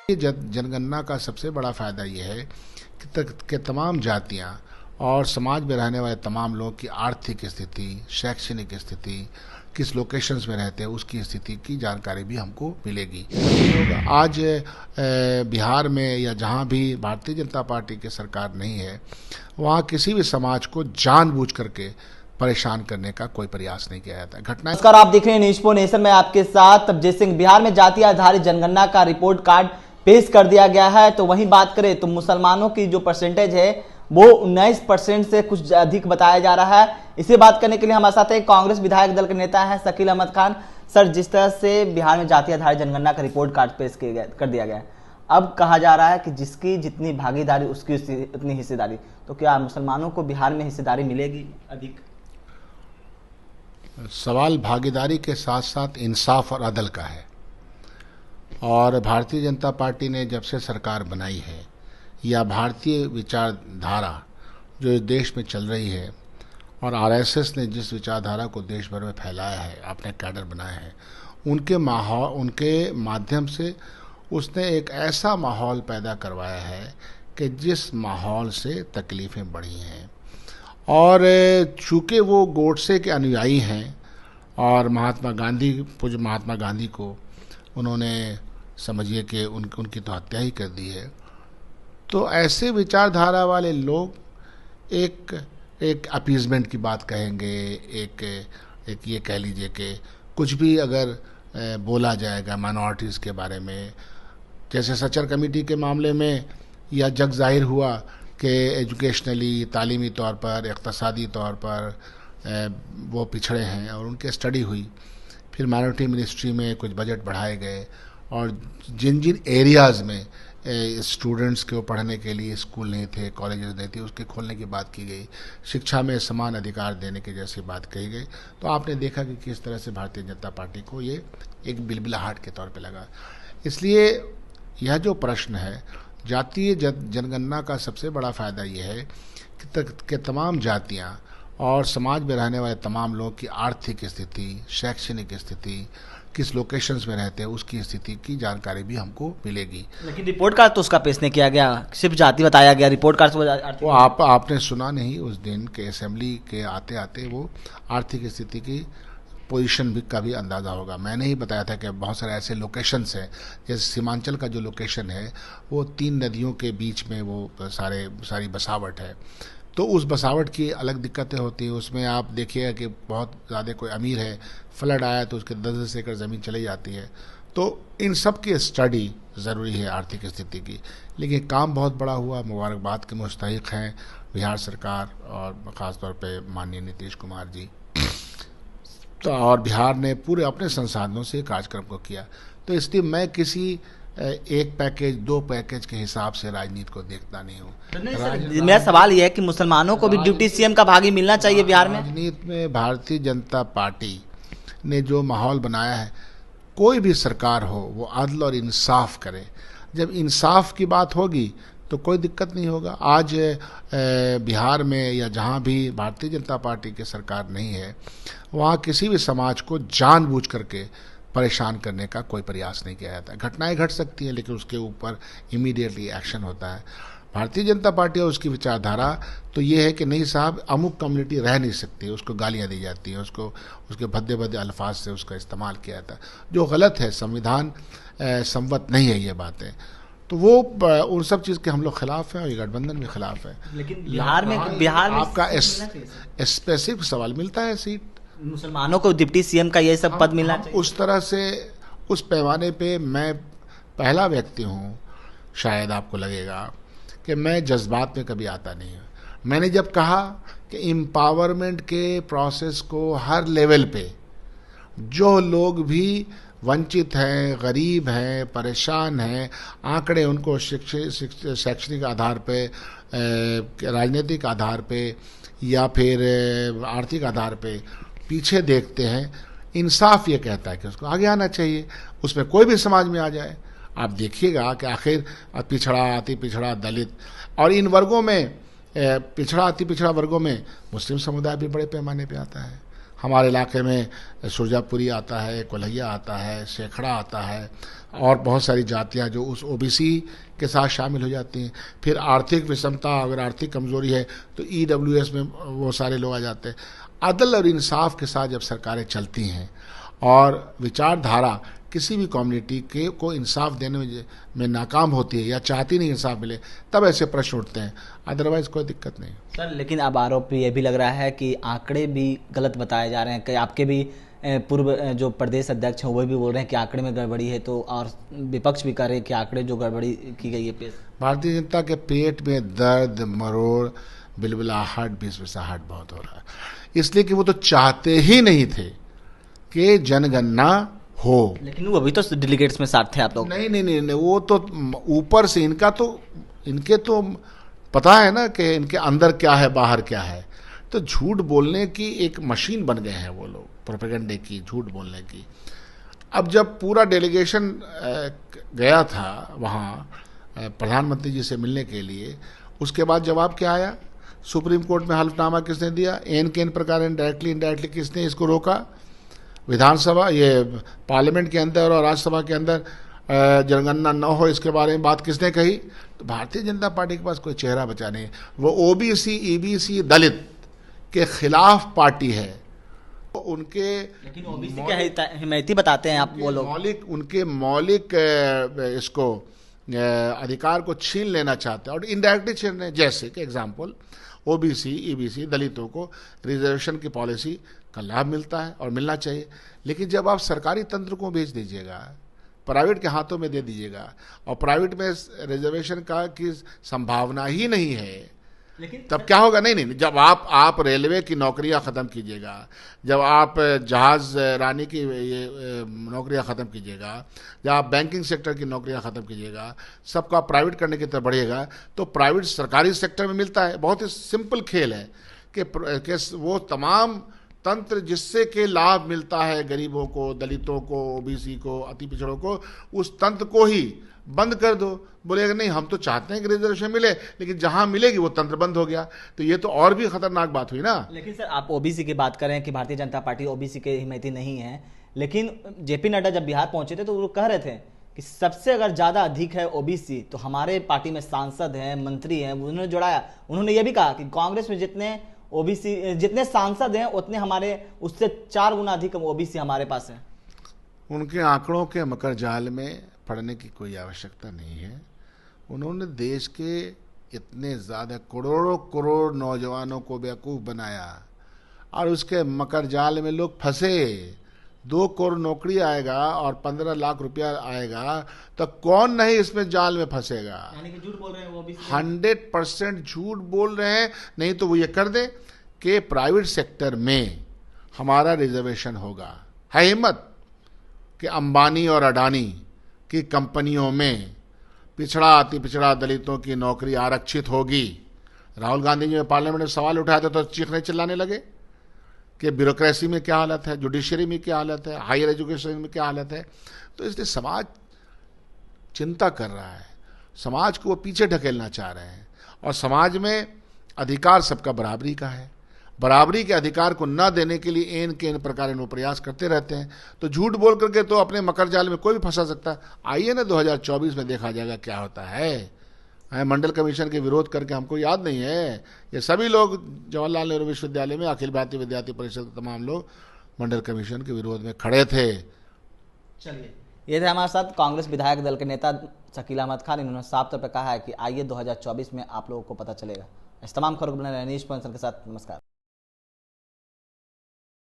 ये जनगणना का सबसे बड़ा फ़ायदा ये है कि तमाम जातियां और समाज में रहने वाले तमाम लोगों की आर्थिक स्थिति, शैक्षणिक स्थिति, किस लोकेशंस में रहते हैं उसकी स्थिति की जानकारी भी हमको मिलेगी। आज बिहार में या जहां भी भारतीय जनता पार्टी की सरकार नहीं है, वहां किसी भी समाज को जानबूझ करके परेशान करने का कोई प्रयास नहीं किया जाता। घटनाएं। नमस्कार, आप देख रहे हैं न्यूज पो नेशन में आपके साथ तबजीत सिंह। बिहार में जाति आधारित जनगणना का रिपोर्ट कार्ड पेश कर दिया गया है। तो वहीं बात करें तो मुसलमानों की जो परसेंटेज है वो 19% से कुछ अधिक बताया जा रहा है। इसे बात करने के लिए हमारे साथ एक कांग्रेस विधायक दल के नेता हैं शकील अहमद खान। सर, जिस तरह से बिहार में जाति आधारित जनगणना का रिपोर्ट कार्ड पेश कर दिया गया है, अब कहा जा रहा है कि जिसकी जितनी भागीदारी उसकी उतनी हिस्सेदारी, तो क्या मुसलमानों को बिहार में हिस्सेदारी मिलेगी अधिक? सवाल भागीदारी के साथ साथ इंसाफ और अदल का है। और भारतीय जनता पार्टी ने जब से सरकार बनाई है, या भारतीय विचारधारा जो इस देश में चल रही है, और आरएसएस ने जिस विचारधारा को देश भर में फैलाया है, अपने कैडर बनाए हैं, उनके माध्यम से उसने एक ऐसा माहौल पैदा करवाया है कि जिस माहौल से तकलीफ़ें बढ़ी हैं। और चूँकि वो गोडसे के अनुयायी हैं और पूज्य महात्मा गांधी को उन्होंने समझिए कि उनकी तो हत्या ही कर दी है, तो ऐसे विचारधारा वाले लोग एक अपीजमेंट की बात कहेंगे, एक ये कह लीजिए कि कुछ भी अगर बोला जाएगा माइनॉरिटीज़ के बारे में, जैसे सचर कमेटी के मामले में यह जग जाहिर हुआ कि एजुकेशनली, तालीमी तौर पर, इक़्तिसादी तौर पर वो पिछड़े हैं, और उनकी स्टडी हुई। फिर माइनॉरिटी मिनिस्ट्री में कुछ बजट बढ़ाए गए, और जिन जिन एरियाज़ में स्टूडेंट्स को पढ़ने के लिए स्कूल नहीं थे, कॉलेजेस नहीं थे, उसके खोलने की बात की गई। शिक्षा में समान अधिकार देने की जैसी बात कही गई। तो आपने देखा कि किस तरह से भारतीय जनता पार्टी को ये एक बिलबिलाहट के तौर पे लगा। इसलिए यह जो प्रश्न है, जातीय जनगणना का सबसे बड़ा फ़ायदा ये है कि तमाम जातियां और समाज में रहने वाले तमाम लोगों की आर्थिक स्थिति, शैक्षणिक स्थिति, किस लोकेशंस में रहते हैं उसकी स्थिति की जानकारी भी हमको मिलेगी। लेकिन रिपोर्ट कार्ड तो उसका पेश नहीं किया गया, सिर्फ जाति बताया गया। रिपोर्ट कार्ड वो आपने सुना नहीं उस दिन के असेंबली के आते आते वो आर्थिक स्थिति की पोजीशन भी का भी अंदाज़ा होगा। मैंने ही बताया था कि बहुत सारे ऐसे लोकेशंस हैं, जैसे सीमांचल का जो लोकेशन है वो 3 नदियों के बीच में वो सारी बसावट है, तो उस बसावट की अलग दिक्कतें होती हैं। उसमें आप देखिएगा कि बहुत ज़्यादा कोई अमीर है, फ्लड आया तो उसके 10-10 एकड़ ज़मीन चली जाती है। तो इन सब की स्टडी ज़रूरी है आर्थिक स्थिति की। लेकिन काम बहुत बड़ा हुआ, मुबारकबाद के मुस्तहिक हैं बिहार सरकार और ख़ास तौर पे माननीय नीतीश कुमार जी। तो और बिहार ने पूरे अपने संसाधनों से कार्यक्रम को किया। तो इसलिए मैं किसी एक पैकेज, 2 पैकेज के हिसाब से राजनीति को देखता नहीं हूँ। मेरा सवाल यह है कि मुसलमानों को भी ड्यूटी सीएम का भागी मिलना चाहिए बिहार में। राजनीति में भारतीय जनता पार्टी ने जो माहौल बनाया है, कोई भी सरकार हो वो अदल और इंसाफ करे। जब इंसाफ की बात होगी तो कोई दिक्कत नहीं होगा। आज बिहार में या जहाँ भी भारतीय जनता पार्टी की सरकार नहीं है, वहाँ किसी भी समाज को जानबूझ करके परेशान करने का कोई प्रयास नहीं किया जाता। घटनाएं घट सकती हैं, लेकिन उसके ऊपर इमीडिएटली एक्शन होता है। भारतीय जनता पार्टी और उसकी विचारधारा तो ये है कि नहीं साहब, अमुक कम्युनिटी रह नहीं सकती, उसको गालियाँ दी जाती हैं, उसके भद्दे भद्दे अल्फाज से उसका इस्तेमाल किया जाता है, जो गलत है। संविधान सम्मत नहीं है ये बातें। तो वो उन सब चीज़ के हम लोग खिलाफ हैं और ये गठबंधन भी खिलाफ है। लेकिन बिहार में आपका स्पेसिफिक सवाल मिलता है सीट, मुसलमानों को डिप्टी सीएम का ये सब पद मिलना चाहिए। उस तरह से उस पैमाने पे मैं पहला व्यक्ति हूँ, शायद आपको लगेगा कि मैं जज्बात में कभी आता नहीं हूँ। मैंने जब कहा कि एम्पावरमेंट के प्रोसेस को हर लेवल पे जो लोग भी वंचित हैं, गरीब हैं, परेशान हैं, आंकड़े उनको शैक्षणिक आधार पे, राजनीतिक आधार पे या फिर आर्थिक आधार पे पीछे देखते हैं, इंसाफ ये कहता है कि उसको आगे आना चाहिए। उसमें कोई भी समाज में आ जाए, आप देखिएगा कि आखिर पिछड़ा, अति पिछड़ा, दलित, और इन वर्गों में पिछड़ा, अति पिछड़ा वर्गों में मुस्लिम समुदाय भी बड़े पैमाने पे आता है। हमारे इलाके में सुरजापुरी आता है, कोल्हैया आता है, शेखड़ा आता है और बहुत सारी जातियां जो उस ओबीसी के साथ शामिल हो जाती हैं। फिर आर्थिक विषमता, अगर आर्थिक कमजोरी है तो ईडब्ल्यूएस में वो सारे लोग आ जाते हैं। अदल और इंसाफ के साथ जब सरकारें चलती हैं और विचारधारा किसी भी कम्युनिटी के को इंसाफ देने में नाकाम होती है या चाहती नहीं इंसाफ मिले, तब ऐसे प्रश्न उठते हैं, अदरवाइज कोई दिक्कत नहीं। सर लेकिन अब आरोप ये भी लग रहा है कि आंकड़े भी गलत बताए जा रहे हैं, कि आपके भी पूर्व जो प्रदेश अध्यक्ष हैं वो भी बोल रहे हैं कि आंकड़े में गड़बड़ी है, तो और विपक्ष भी कर रहे हैं कि आंकड़े जो गड़बड़ी की गई है पेश। भारतीय जनता के पेट में दर्द, मरोड़, बिलबिलाहट, बिसबिसाहट बहुत हो रहा है, इसलिए कि वो तो चाहते ही नहीं थे कि जनगणना हो। लेकिन वो अभी तो डेलीगेट्स में साथ थे आप लोग। नहीं नहीं नहीं, नहीं, वो तो ऊपर से इनके तो पता है ना कि इनके अंदर क्या है बाहर क्या है, तो झूठ बोलने की एक मशीन बन गए हैं वो लोग, प्रोपेगेंडे की, झूठ बोलने की। अब जब पूरा डेलीगेशन गया था वहाँ प्रधानमंत्री जी से मिलने के लिए, उसके बाद जवाब क्या आया? सुप्रीम कोर्ट में हल्फनामा किसने दिया? एन के एन प्रकार डायरेक्टली इनडायरेक्टली किसने इसको रोका? विधानसभा, ये पार्लियामेंट के अंदर और राज्यसभा के अंदर जनगणना न हो इसके बारे में बात किसने कही? तो भारतीय जनता पार्टी के पास कोई चेहरा बचा नहीं। वो ओबीसी, ईबीसी, दलित के खिलाफ पार्टी है। तो उनके लेकिन ओबीसी क्या हिमायती बताते हैं आप वो लोग? उनके मौलिक इसको अधिकार को छीन लेना चाहते हैं और इनडायरेक्टली छीन रहे हैं। जैसे कि एग्जाम्पल, ओबीसी, ईबीसी, दलितों को रिजर्वेशन की पॉलिसी का लाभ मिलता है और मिलना चाहिए, लेकिन जब आप सरकारी तंत्र को भेज दीजिएगा, प्राइवेट के हाथों में दे दीजिएगा और प्राइवेट में रिजर्वेशन का की संभावना ही नहीं है, लेकिन तब क्या होगा? नहीं नहीं, जब आप रेलवे की नौकरियां खत्म कीजिएगा, जब आप जहाज रानी की ये नौकरियां खत्म कीजिएगा, जब आप बैंकिंग सेक्टर की नौकरियां खत्म कीजिएगा, सबको आप प्राइवेट करने की तरफ बढ़िएगा, तो प्राइवेट सरकारी सेक्टर में मिलता है। बहुत ही सिंपल खेल है कि वो तमाम तंत्र जिससे के लाभ मिलता है गरीबों को, दलितों को, ओबीसी को, अति पिछड़ों को, उस तंत्र को ही बंद कर दो। बोलेगा नहीं, हम तो चाहते हैं कि रिजर्वेशन मिले, लेकिन जहां मिलेगी वो तंत्र बंद हो गया, तो ये तो और भी खतरनाक बात हुई ना। लेकिन सर आप ओबीसी की बात करें कि भारतीय जनता पार्टी ओबीसी के हिमायती नहीं है, लेकिन जेपी नड्डा जब बिहार पहुंचे थे तो वो कह रहे थे कि सबसे अगर ज्यादा अधिक है ओबीसी तो हमारे पार्टी में सांसद हैं, मंत्री हैं, उन्होंने जोड़ाया। उन्होंने ये भी कहा कि कांग्रेस में जितने ओबीसी, जितने सांसद हैं उतने हमारे उससे 4 गुना अधिक ओबीसी हमारे पास है। उनके आंकड़ों के मकर जाल में पड़ने की कोई आवश्यकता नहीं है। उन्होंने देश के इतने ज़्यादा करोड़ों करोड़ नौजवानों को बेवकूफ़ बनाया और उसके मकर जाल में लोग फंसे। 2 करोड़ नौकरी आएगा और 15 लाख रुपया आएगा, तो कौन नहीं इसमें जाल में फंसेगा? यानी कि झूठ बोल रहे हैं वो भी। 100% झूठ बोल रहे हैं। नहीं तो वो ये कर दे कि प्राइवेट सेक्टर में हमारा रिजर्वेशन होगा। है हिम्मत कि अंबानी और अडानी की कंपनियों में पिछड़ा, अति पिछड़ा दलितों की नौकरी आरक्षित होगी? राहुल गांधी जी ने पार्लियामेंट में सवाल उठाया था तो चीखने चिल्लाने लगे कि ब्यूरोक्रेसी में क्या हालत है, जुडिशरी में क्या हालत है, हायर एजुकेशन में क्या हालत है। तो इसलिए समाज चिंता कर रहा है, समाज को वो पीछे ढकेलना चाह रहे हैं। और समाज में अधिकार सबका बराबरी का है, बराबरी के अधिकार को न देने के लिए एन के एन प्रकार वो प्रयास करते रहते हैं। तो झूठ बोल करके तो अपने मकर जाल में कोई भी फंसा सकता है। आइए ना 2024 में देखा जाएगा क्या होता है। मंडल कमीशन के विरोध करके हमको याद नहीं है, ये सभी लोग जवाहरलाल नेहरू विश्वविद्यालय में अखिल भारतीय विद्यार्थी परिषद के तमाम लोग मंडल कमीशन के विरोध में खड़े थे। चलिए, ये थे हमारे साथ कांग्रेस विधायक दल के नेता शकील अहमद खान। इन्होंने साफ तौर पर कहा है कि आइए 2024 में आप लोगों को पता चलेगा। इस तमाम खबरों को बने रहे नीश के साथ। नमस्कार।